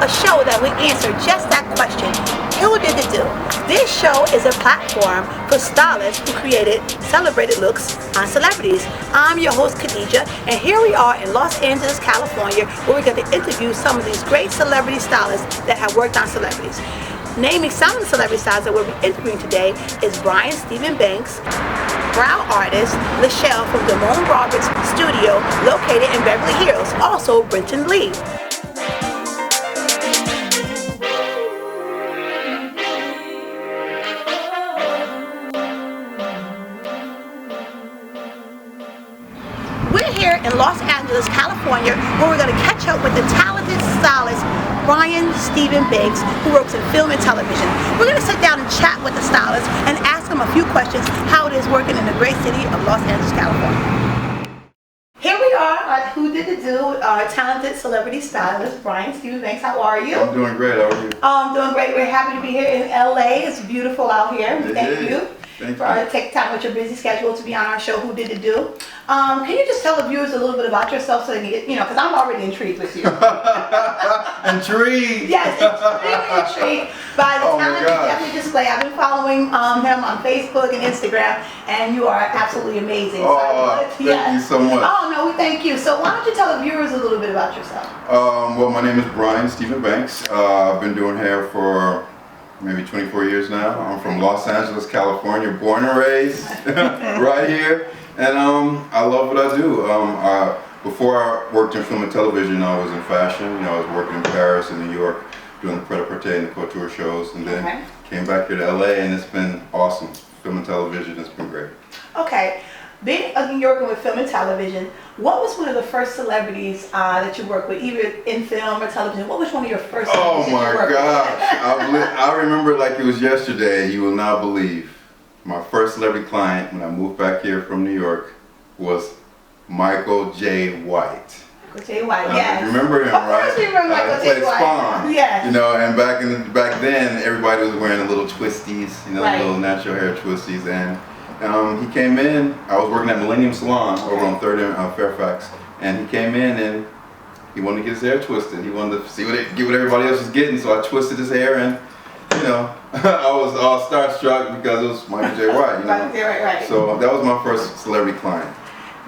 a show that we answer just that question. Who did it do? This show is a platform for stylists who created celebrated looks on celebrities. I'm your host, Khadijah, and here we are in Los Angeles, California, where we're going to interview some of these great celebrity stylists that have worked on celebrities. Naming some of the celebrity stylists that we'll be interviewing today is Brian Stephen Banks, brow artist Lashelle from Damone Roberts Studio located in Beverly Hills, also Brenton Lee. We're here in Los Angeles, California, where we're going to catch up with the talented stylist Brian Stephen Banks, who works in film and television. We're going to sit down and chat with the stylist and ask him a few questions how it is working in the great city of Los Angeles, California. Here we are at Who Did It Do with our talented celebrity stylist Brian Stephen Banks. How are you? I'm doing great. How are you? I'm doing great. We're happy to be here in LA. It's beautiful out here. Thank you. Thank for you. taking time with your busy schedule to be on our show, Who Did It Do? Can you just tell the viewers a little bit about yourself so they can get, because I'm already intrigued with you. Intrigued? Yes, extremely intrigued by the talent you definitely display. I've been following him on Facebook and Instagram, and you are absolutely amazing. Thank you so much. Oh, no, we thank you. So why don't you tell the viewers a little bit about yourself? Well, my name is Brian Stephen Banks. I've been doing hair for maybe 24 years now. I'm from Los Angeles, California, born and raised right here. And I love what I do. Before I worked in film and television, I was in fashion. I was working in Paris and New York, doing the pret-a-porter and the couture shows, and then came back here to LA, and it's been awesome. Film and television, it's been great. Okay. Being working with film and television, what was one of the first celebrities that you worked with, either in film or television? What was one of your first celebrities Oh my gosh, I remember it like it was yesterday. You will not believe. My first celebrity client when I moved back here from New York was Michael J. White. Michael J. White, yes. You remember him, right? Of course we remember Michael J. White. Spawn. Yes. And back then everybody was wearing the little twisties, little natural hair twisties, and he came in. I was working at Millennium Salon over on 3rd and Fairfax, and he came in and he wanted to get his hair twisted. He wanted to get what everybody else was getting, so I twisted his hair, and I was all starstruck because it was Michael J. White. Right. So that was my first celebrity client.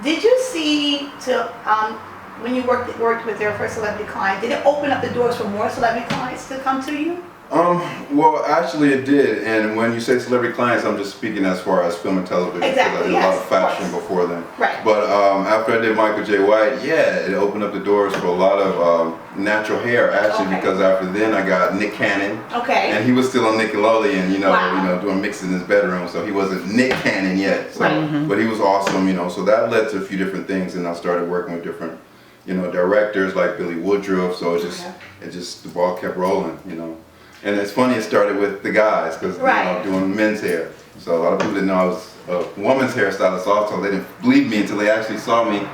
Did you see when you worked with your first celebrity client? Did it open up the doors for more celebrity clients to come to you? Well, actually it did, and when you say celebrity clients, I'm just speaking as far as film and television. Exactly, because I did a lot of fashion before then. Right. But after I did Michael J. White, it opened up the doors for a lot of natural hair, actually, because after then I got Nick Cannon. Okay. And he was still on Nickelodeon, doing mixes in his bedroom, so he wasn't Nick Cannon yet. So, but he was awesome, so that led to a few different things, and I started working with different, directors like Billy Woodruff, so it just the ball kept rolling, And it's funny, it started with the guys, because doing men's hair. So a lot of people didn't know I was a woman's hairstylist also. They didn't believe me until they actually saw me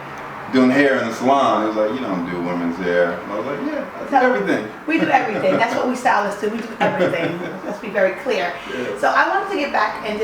doing hair in the salon. It was like, you don't do women's hair. And I was like, yeah, I do everything. We do everything. That's what we stylists do. We do everything. Let's be very clear. Yeah. So I wanted to get back and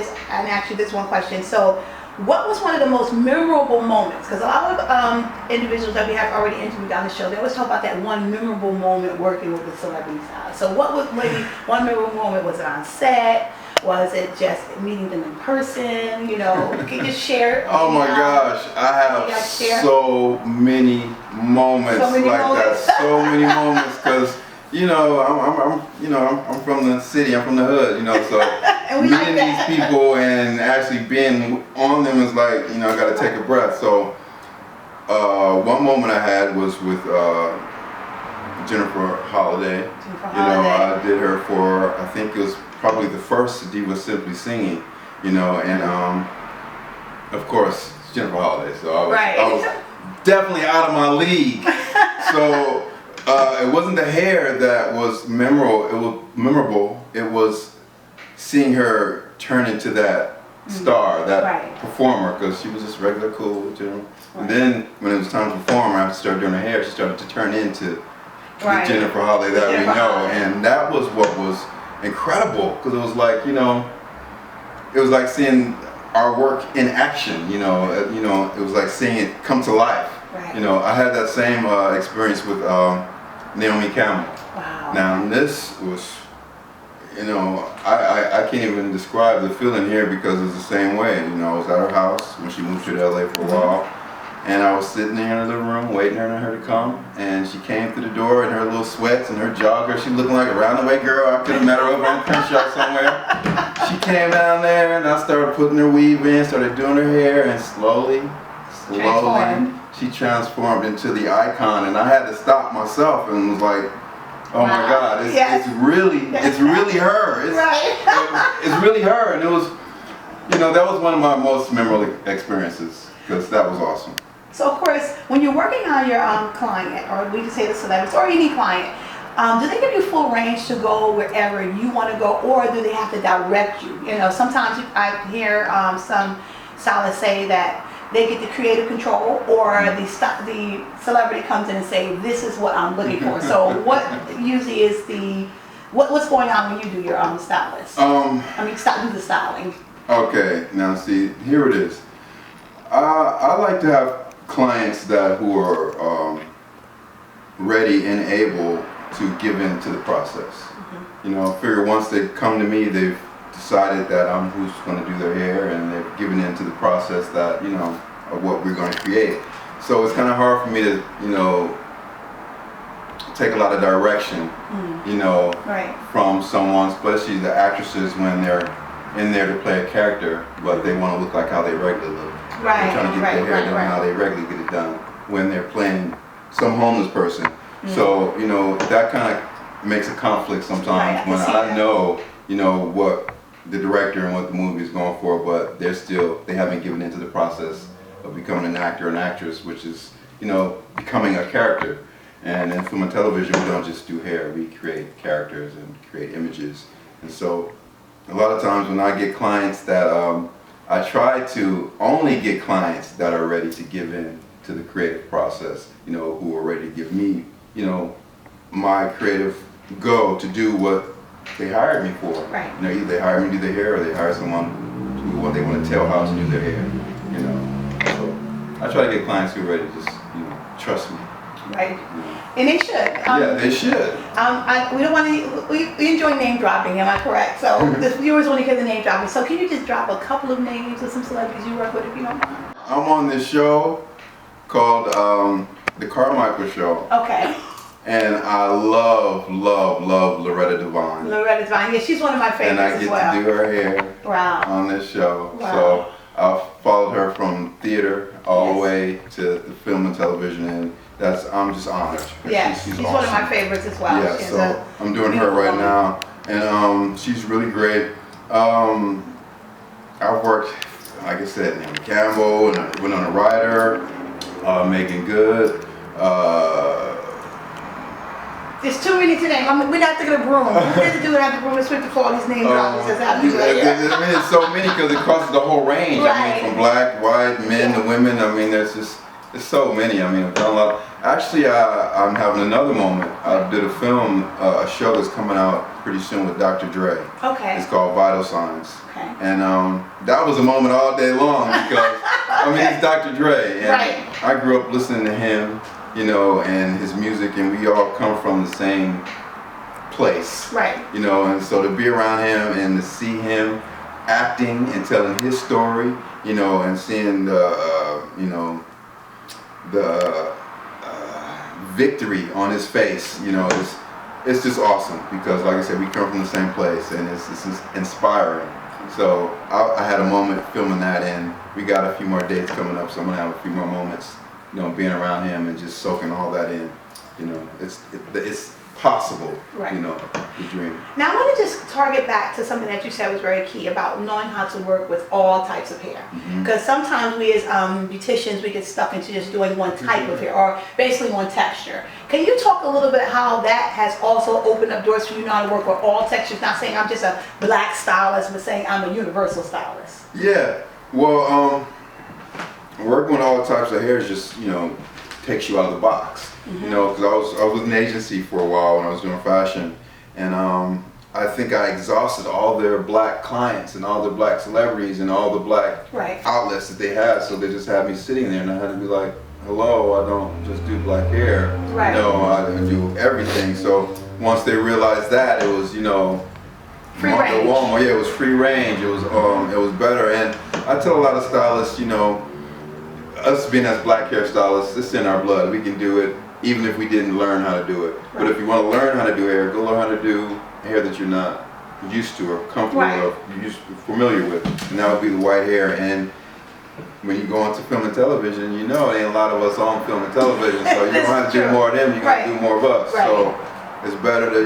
ask you this one question. So what was one of the most memorable moments? Because a lot of individuals that we have already interviewed on the show, they always talk about that one memorable moment working with the celebrity stylist. So what was maybe one memorable moment? Was it on set? Was it just meeting them in person? Can you just share? Oh my gosh, I have so many moments that. So many moments, because I'm from the city, I'm from the hood, so meeting these people and actually being on them is like, I got to take a breath. So one moment I had was with Jennifer Holliday. I did her for, I think it was probably the first Diva Simply Singing, and of course it's Jennifer Holliday, so I was definitely out of my league. So it wasn't the hair that was memorable. It was seeing her turn into that star, that performer, because she was just regular cool. And then when it was time to perform, after she started doing her hair, she started to turn into the Jennifer Holliday that we know, and that was what was incredible, because it was like, it was like seeing our work in action. It was like seeing it come to life. I had that same experience with Naomi Campbell. Wow. Now this was, you know, I can't even describe the feeling here because it's the same way. You know, I was at her house when she moved to LA for a while, and I was sitting there in the living room waiting for her to come, and she came through the door in her little sweats and her jogger. She looking like a roundaway girl. I could have met her over on Crenshaw somewhere. She came down there, and I started putting her weave in, started doing her hair, and slowly, she transformed into the icon, and I had to stop myself and was like, oh my God, it's really her. It's really her, and it was, you know, that was one of my most memorable experiences because that was awesome. So of course, when you're working on your client, or we can say the celebrity, or any client, do they give you full range to go wherever you want to go, or do they have to direct you? You know, sometimes I hear some stylists say that they get the creative control, or the celebrity comes in and say, this is what I'm looking for. So what usually is what's going on when you do your stylist? Do the styling. Okay, now see, here it is. I like to have clients who are ready and able to give in to the process. You know, I figure once they come to me, they've decided that I'm who's going to do their hair, and they've given in to the process that, you know, of what we're going to create. So it's kind of hard for me to, you know, take a lot of direction, you know, from someone, especially the actresses when they're in there to play a character, but they want to look like how they regularly look. They're trying to get their hair done how they regularly get it done when they're playing some homeless person. So, you know, that kind of makes a conflict sometimes when I know, you know, what the director and what the movie is going for, but they haven't given into the process of becoming an actor and actress, which is, you know, becoming a character. And in film and television, we don't just do hair, we create characters and create images. And so a lot of times when I get clients that, I try to only get clients that are ready to give in to the creative process, you know, who are ready to give me, you know, my creative go to do what they hired me for. You know, either they hire me to do their hair, or they hire someone to do what they want to tell how to do their hair, you know. So I try to get clients who are ready to just, you know, trust me. And they should. Yeah, they should. We don't want to. We enjoy name dropping. Am I correct? So the viewers want to hear the name dropping. So can you just drop a couple of names of some celebrities you work with, if you don't mind? I'm on this show called the Carmichael Show. Okay. And I love Loretta Devine. Loretta Devine, yeah, she's one of my favorites as well. And I get to do her hair on this show. So I've followed her from theater all the way to the film and television, and I'm just honored. Yeah, she's awesome. One of my favorites as well. Yeah, so I'm doing her right now, and she's really great. I've worked, like I said, Naomi Campbell, and I went on a writer, Megan Good. There's too many to name. We're not taking a broom. We didn't do it after the broom. Let's sweep the floor. These names out. I mean, it's so many because it crosses the whole range. I mean, from black, white, men to women. I mean, there's so many. I mean, I've done a lot. Actually, I'm having another moment. I did a film, a show that's coming out pretty soon with Dr. Dre. Okay. It's called Vital Signs. Okay. And that was a moment all day long because, I mean, it's Dr. Dre. And I grew up listening to him, you know, and his music, and we all come from the same place. You know, and so to be around him and to see him acting and telling his story, you know, and seeing the, you know, the victory on his face, you know, it's just awesome because, like I said, we come from the same place, and it's inspiring. So I had a moment filming that, and we got a few more dates coming up, so I'm gonna have a few more moments, you know, being around him and just soaking all that in. You know, it's possible, you know, the dream. Now I want to just target back to something that you said was very key about knowing how to work with all types of hair. Because sometimes we as beauticians, we get stuck into just doing one type of hair, or basically one texture. Can you talk a little bit how that has also opened up doors for you now to work with all textures? Not saying I'm just a black stylist, but saying I'm a universal stylist. Yeah, well, working with all types of hair is just, you know, takes you out of the box. You know, because I was with an agency for a while when I was doing fashion, and I think I exhausted all their black clients and all their black celebrities and all the black outlets that they had, so they just had me sitting there, and I had to be like, hello, I don't just do black hair. Right. I do everything. So once they realized that, it was, free range. Yeah, it was free range. It was better. And I tell a lot of stylists, us being as black hairstylists, it's in our blood. We can do it even if we didn't learn how to do it. Right. But if you want to learn how to do hair, go learn how to do hair that you're not used to or comfortable or familiar with. And that would be the white hair. And when you go into film and television, it ain't a lot of us on film and television, so you don't have to do more of them, you got to do more of us. Right. So it's better to,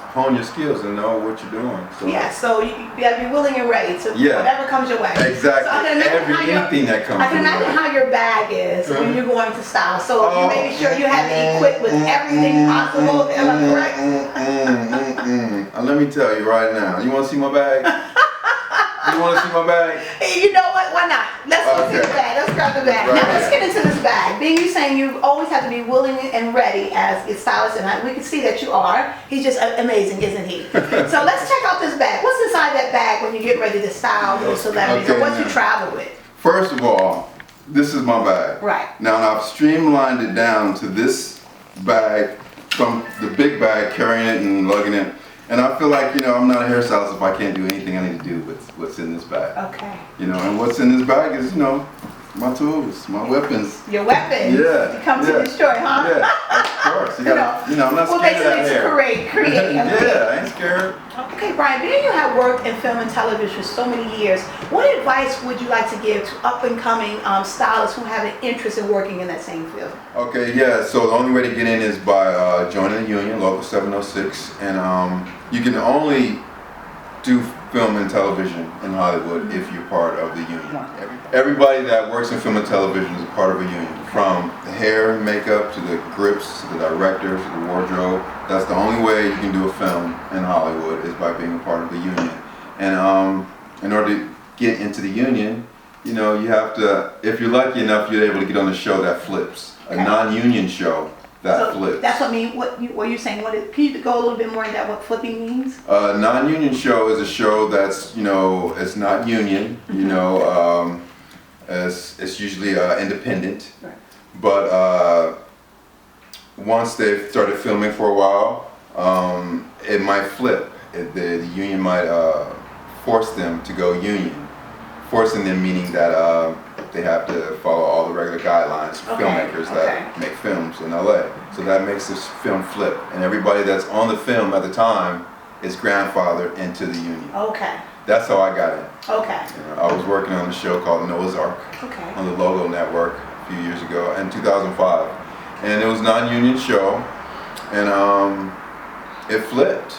hone your skills and know what you're doing. So. Yeah, so you got to be willing and ready to whatever comes your way. Exactly. So anything that comes your way. I can imagine how your bag is when you're going to style. So you're making sure you have it equipped with everything possible. Am I correct? Let me tell you right now. You want to see my bag? You want to see my bag? You know what? Why not? Let's go see the bag. Let's grab the bag. Right. Now let's get into this bag. Being you saying you always have to be willing and ready as a stylist, and we can see that you are. He's just amazing, isn't he? So let's check out this bag. What's inside that bag when you get ready to style those celebrities or what you travel with? First of all, this is my bag. Right. Now I've streamlined it down to this bag from the big bag, carrying it and lugging it. And I feel like, I'm not a hairstylist if I can't do anything I need to do with what's in this bag. Okay. And what's in this bag is, my tools, my weapons. Your weapons? Yeah. You come to destroy, huh? Yeah, of course. You gotta, I'm not scared of that hair. Create. Yeah, I ain't scared. Okay, Brian, being you have worked in film and television for so many years, what advice would you like to give to up-and-coming stylists who have an interest in working in that same field? Okay, yeah, so the only way to get in is by joining the union, Local 706, and you can only do film and television in Hollywood if you're part of the union. Everybody that works in film and television is a part of a union, from the hair and makeup to the grips, to the director, to the wardrobe. That's the only way you can do a film in Hollywood is by being a part of the union. And in order to get into the union, you have to, if you're lucky enough, you're able to get on a show that flips, a non-union show that flips. That's what you're saying. Can you go a little bit more into that, what flipping means? Non-union show is a show that's, it's not union, it's usually independent. Right. But once they've started filming for a while, it might flip. The union might force them to go union. Forcing them meaning that they have to follow all the regular guidelines for filmmakers that make films in LA. So that makes this film flip. And everybody that's on the film at the time is grandfathered into the union. Okay. That's how I got in. Okay. I was working on a show called Noah's Ark on the Logo Network a few years ago in 2005. And it was a non-union show, and it flipped.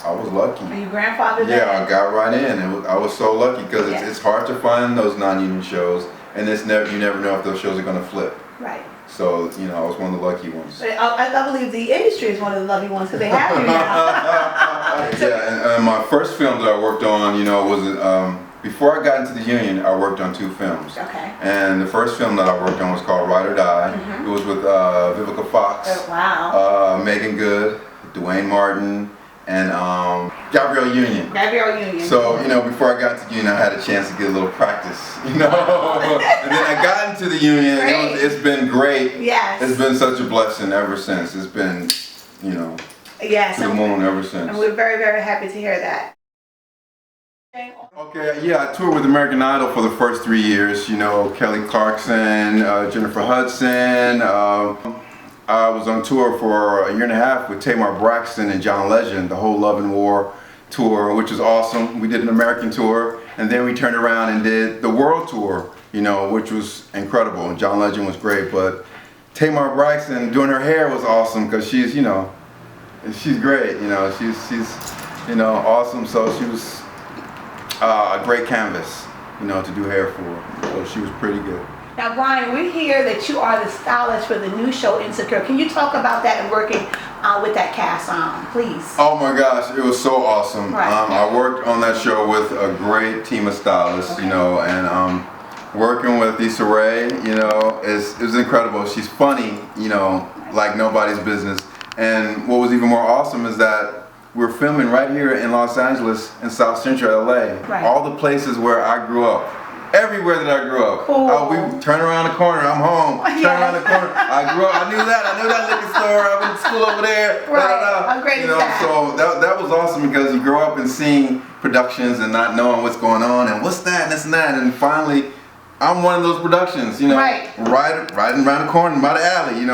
I was lucky. Are you grandfathered? Yeah, I got right in. I was so lucky because it's hard to find those non-union shows, and you never know if those shows are going to flip. Right. So, I was one of the lucky ones. I believe the industry is one of the lucky ones because they have you now. Yeah, and my first film that I worked on, was before I got into the union, I worked on 2 films. Okay. And the first film that I worked on was called Ride or Die. Mm-hmm. It was with Vivica Fox, Megan Good, Dwayne Martin, and Gabrielle Union. So, before I got into the union, I had a chance to get a little practice, And then I got into the union, and it's been great. Yes. It's been such a blessing ever since. It's been, to the moon ever since. And we're very, very happy to hear that. Okay, yeah, I toured with American Idol for the first 3 years. Kelly Clarkson, Jennifer Hudson. I was on tour for a year and a half with Tamar Braxton and John Legend, the whole Love and War tour, which was awesome. We did an American tour, and then we turned around and did the world tour, which was incredible. And John Legend was great, but Tamar Braxton doing her hair was awesome because she's, she's great. She's awesome. So she was a great canvas, to do hair for. So she was pretty good. Now, Brian, we hear that you are the stylist for the new show Insecure. Can you talk about that and working with that cast on, please? Oh my gosh, it was so awesome. Right. I worked on that show with a great team of stylists, and working with Issa Rae, it was incredible. She's funny, like nobody's business. And what was even more awesome is that we're filming right here in Los Angeles in South Central LA. Right. All the places where I grew up. everywhere that I grew up. Cool. We turn around the corner, I'm home. Turn around the corner, I grew up. I knew that liquor store. I went to school over there. Right. How great is that? So that was awesome because you grow up and seeing productions and not knowing what's going on and what's that and this and that, and finally I'm one of those productions, right around the corner by the alley,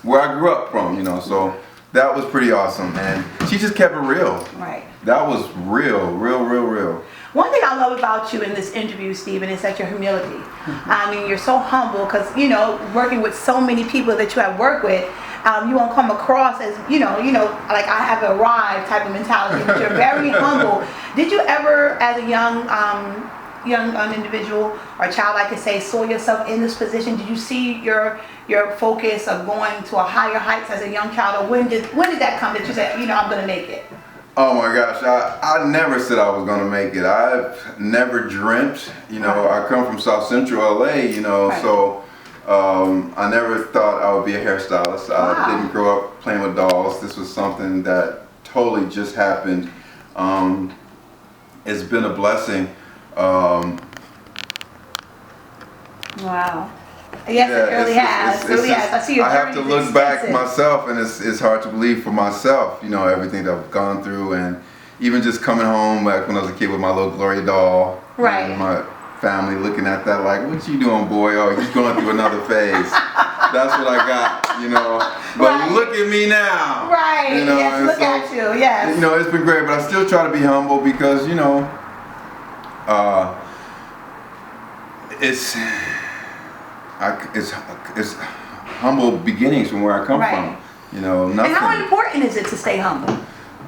where I grew up from, so that was pretty awesome, and she just kept it real. Right. That was real. One thing I love about you in this interview, Stephen, is that your humility. I mean, you're so humble because, working with so many people that you have worked with, you won't come across as, like I have arrived type of mentality, but you're very humble. Did you ever, as a young individual or child, I could say, saw yourself in this position? Did you see your focus of going to a higher heights as a young child, or when did that come that you said, I'm going to make it? Oh my gosh, I never said I was gonna make it. I've never dreamt, I come from South Central LA, so I never thought I would be a hairstylist. Wow. I didn't grow up playing with dolls. This was something that totally just happened. It's been a blessing. Wow. Yes, it really has. It really has. I see your I have to look back myself, and it's hard to believe for myself, everything that I've gone through, and even just coming home back when I was a kid with my little Gloria doll. Right. And my family looking at that like, what you doing, boy? Oh, he's going through another phase. That's what I got, But look at me now. Right. Yes, look at you. Yes. It's been great, but I still try to be humble because, it's humble beginnings from where I come from. Nothing. And how important is it to stay humble?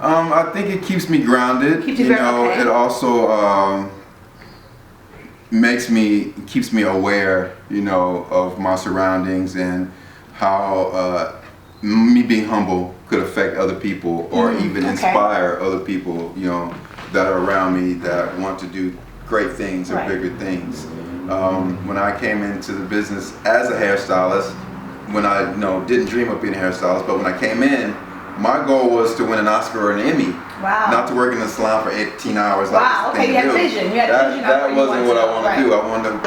I think it keeps me grounded. Keeps you okay. It also keeps me aware, of my surroundings and how me being humble could affect other people or even inspire other people, that are around me that want to do great things or bigger things. When I came into the business as a hairstylist, when I didn't dream of being a hairstylist, but when I came in, my goal was to win an Oscar or an Emmy. Wow. Not to work in the salon for 18 hours. Wow. Okay, you had vision. That wasn't what I wanted to do. I wanted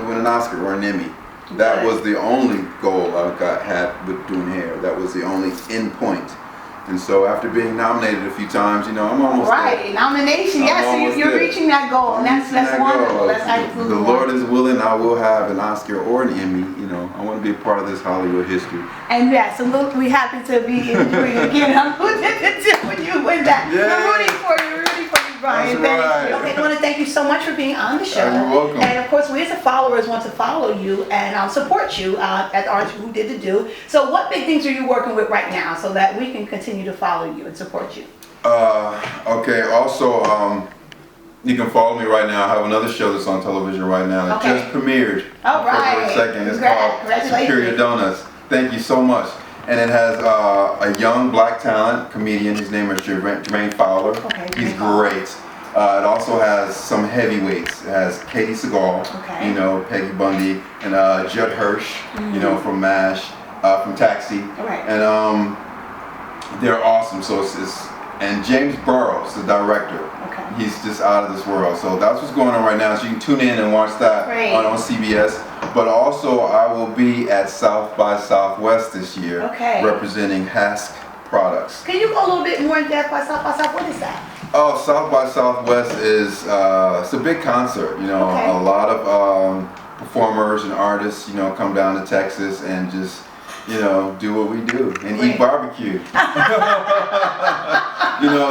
to win an Oscar or an Emmy. That was the only goal I had with doing hair. That was the only end point. And so after being nominated a few times, I'm almost there. Nomination, yes. So you're reaching that goal, and that's wonderful. That's absolutely wonderful. The Lord is willing, I will have an Oscar or an Emmy. I want to be a part of this Hollywood history. And so we're happy to be interviewing again. I'm rooting for you with that. Yeah. I'm rooting for you, Brian. That's right. Okay, I want to thank you so much for being on the show. You're welcome. And of course, we as the followers want to follow you and support you at Orange Who Did the Do. So what big things are you working with right now so that we can continue to follow you and support you? Okay, also, you can follow me right now. I have another show that's on television right now. It just premiered. All right. February 2nd. It's called Superior Donuts. Thank you so much. And it has a young black talent comedian. His name is Jermaine Fowler. Okay, he's great. It also has some heavyweights. It has Katie Seagal, Peggy Bundy, and Judd Hirsch, from MASH, from Taxi. Right. And they're awesome. So and James Burrows, the director. Okay. He's just out of this world. So that's what's going on right now. So you can tune in and watch that on CBS. But also, I will be at South by Southwest this year, representing Hask products. Can you go a little bit more in depth by South by South? What is that? Oh, South by Southwest is it's a big concert. A lot of performers and artists, come down to Texas and just do what we do and eat barbecue.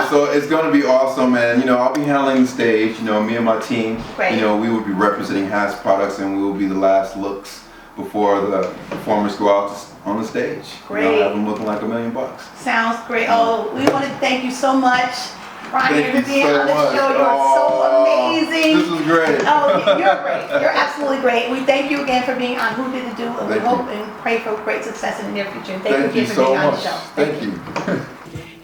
So it's going to be awesome, and I'll be handling the stage. Me and my team. We will be representing Hask products, and we will be the last looks before the performers go out on the stage. Great. Have them looking like $1 million. Sounds great. Oh, we want to thank you so much, Brian, for being on the show. You are so amazing. This was great. Oh, you're great. You're absolutely great. We thank you again for being on Who Did the Do, and we hope and pray for great success in the near future. And thank you again for being on the show. Thank you.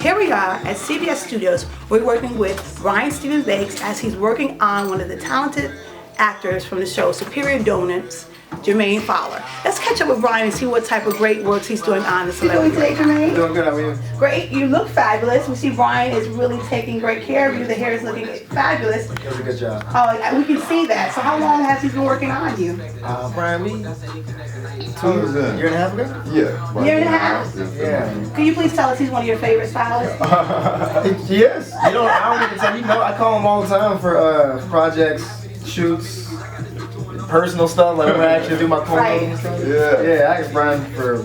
Here we are at CBS Studios. We're working with Brian Stephen Bakes as he's working on one of the talented actors from the show Superior Donuts. Jermaine Fowler. Let's catch up with Brian and see what type of great works he's doing on the celebrity. How are you doing today, Jermaine? Doing good, how are you? Great, you look fabulous. We see Brian is really taking great care of you. The hair is looking fabulous. Does a good job. Oh, we can see that. So how long has he been working on you? Brian, we year and a half ago? Yeah. Year and a half? Yeah. Can you please tell us he's one of your favorite stylists? Yes. I don't even tell you. I call him all the time for projects, shoots, personal stuff, like when I actually do my cornrows and stuff. Yeah. Yeah, I ask Brian for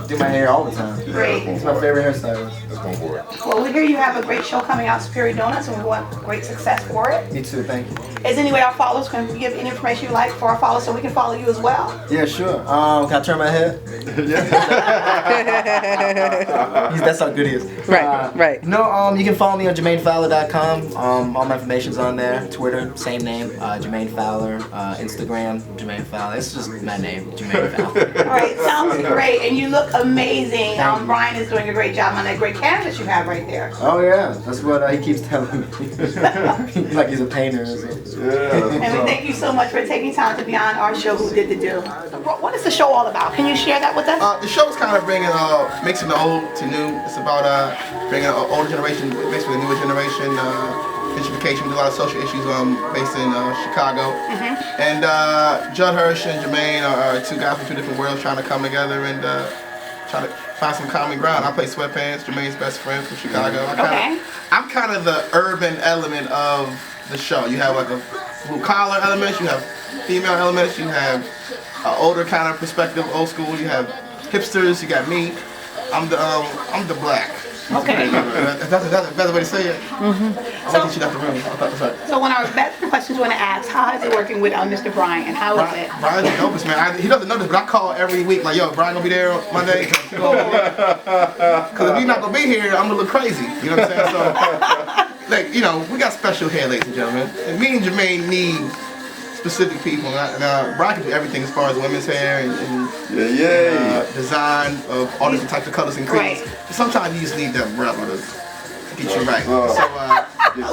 do my hair all the time. Great. He's my favorite hairstylist. That's my boy. Well, we hear you have a great show coming out, Superior Donuts, and we want great success for it. Me too, thank you. Is any way our followers can give any information you like for our followers so we can follow you as well? Yeah, sure. Can I turn my head? That's how good he is. Right. No, you can follow me on JermaineFowler.com. All my information's on there. Twitter, same name, Jermaine Fowler. Instagram, Jermaine Fowler. It's just my name, Jermaine Fowler. All right, sounds great, and you look amazing. Brian is doing a great job on that great canvas you have right there. Oh yeah, that's what he keeps telling me. Like he's a painter or something. And we thank you so much for taking time to be on our show, Who Did the Do. What is the show all about? Can you share that with us? The show is kind of bringing, mixing the old to new. It's about bringing an older generation mixed with a newer generation. Gentrification, we do a lot of social issues based in Chicago. And Judd Hirsch and Jermaine are two guys from two different worlds trying to come together and try to find some common ground. I play Sweatpants, Jermaine's best friend from Chicago. I'm kind of the urban element of the show. You have like a blue collar element, you have female elements, you have older kind of perspective, old school, you have hipsters, you got me. I'm the black. Okay. That's a better way to say it. I'll get you out the room. So one of our best questions we want to ask, how is it working with Mr. Brian? How is it? Brian's the dopest, man. He doesn't know this, but I call every week like, yo, Brian gonna be there Monday? Because if he's not gonna be here, I'm gonna look crazy. You know what I'm saying? So, like, you know, we got special hair, ladies and gentlemen. And me and Jermaine need specific people. And Brian can do everything as far as women's hair and design of all different types of colors and creams. But sometimes you just need that brother to get you right. So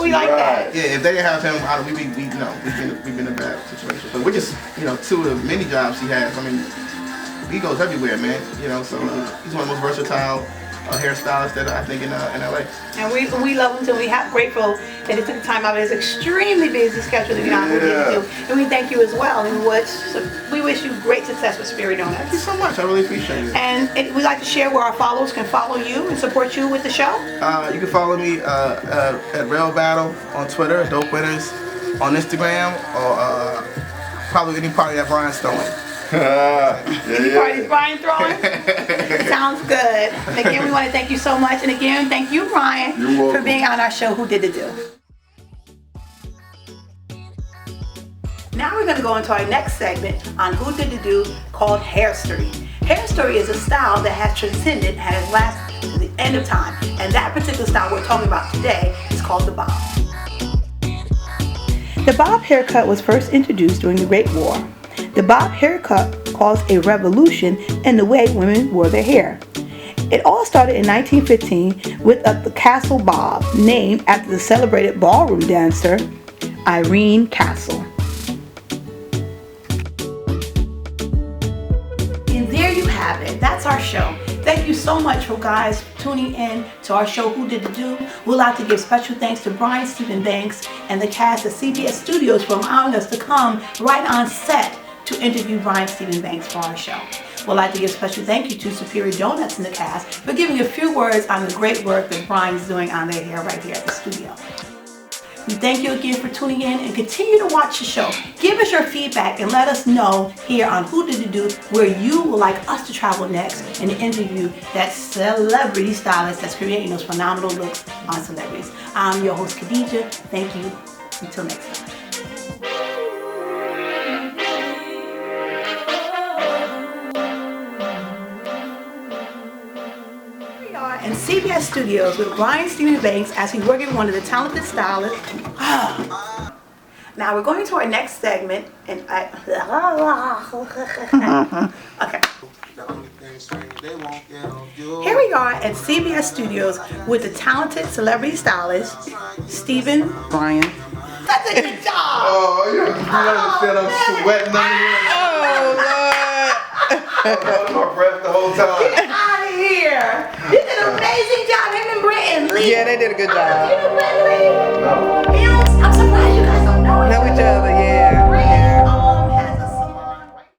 we like that. Yeah, if they didn't have him, we've been in a bad situation. But we're just, two of the many jobs he has. I mean, he goes everywhere, man. So he's one of the most versatile hairstylist that I think in LA. And we love him too. We're grateful that he took the time out of his extremely busy schedule to be on with you. And we thank you as well. And we wish you great success with Superior Donuts. Thank you so much. I really appreciate it. And we'd like to share where our followers can follow you and support you with the show. You can follow me at Rail Battle on Twitter, Dope Winners on Instagram, or probably any party that Brian's throwing. Party's Brian throwing? Sounds good. And again, we want to thank you so much. And again, thank you, Brian, for being on our show, Who Did the Do. Now we're going to go into our next segment on Who Did the Do, called Hairstory. Hairstory is a style that has transcended and has lasted to the end of time. And that particular style we're talking about today is called the bob. The bob haircut was first introduced during the Great War. The bob haircut caused a revolution in the way women wore their hair. It all started in 1915 with the Castle Bob, named after the celebrated ballroom dancer Irene Castle. And there you have it. That's our show. Thank you so much for guys tuning in to our show, Who Did the Do. We'd like to give special thanks to Brian Stephen Banks and the cast of CBS Studios for allowing us to come right on set to interview Brian Stephen Banks for our show. We'd like to give special thank you to Superior Donuts and the cast for giving a few words on the great work that Brian's doing on their hair right here at the studio. We thank you again for tuning in and continue to watch the show. Give us your feedback and let us know here on Who Did It Do where you would like us to travel next and interview that celebrity stylist that's creating those phenomenal looks on celebrities. I'm your host, Khadijah. Thank you. Until next time. In CBS Studios with Brian Stephen Banks as he's working with one of the talented stylists. Now we're going to our next segment, and okay. Here we are at CBS Studios with the talented celebrity stylist, Stephen Brian. That's a good job. Oh, you understand I'm sweating under here. my breath the whole time. Get out of here. You did an amazing job, him and Brenton Lee. Yeah, they did a good job. You know Brenton Lee? I'm surprised you guys don't know him. Know each other,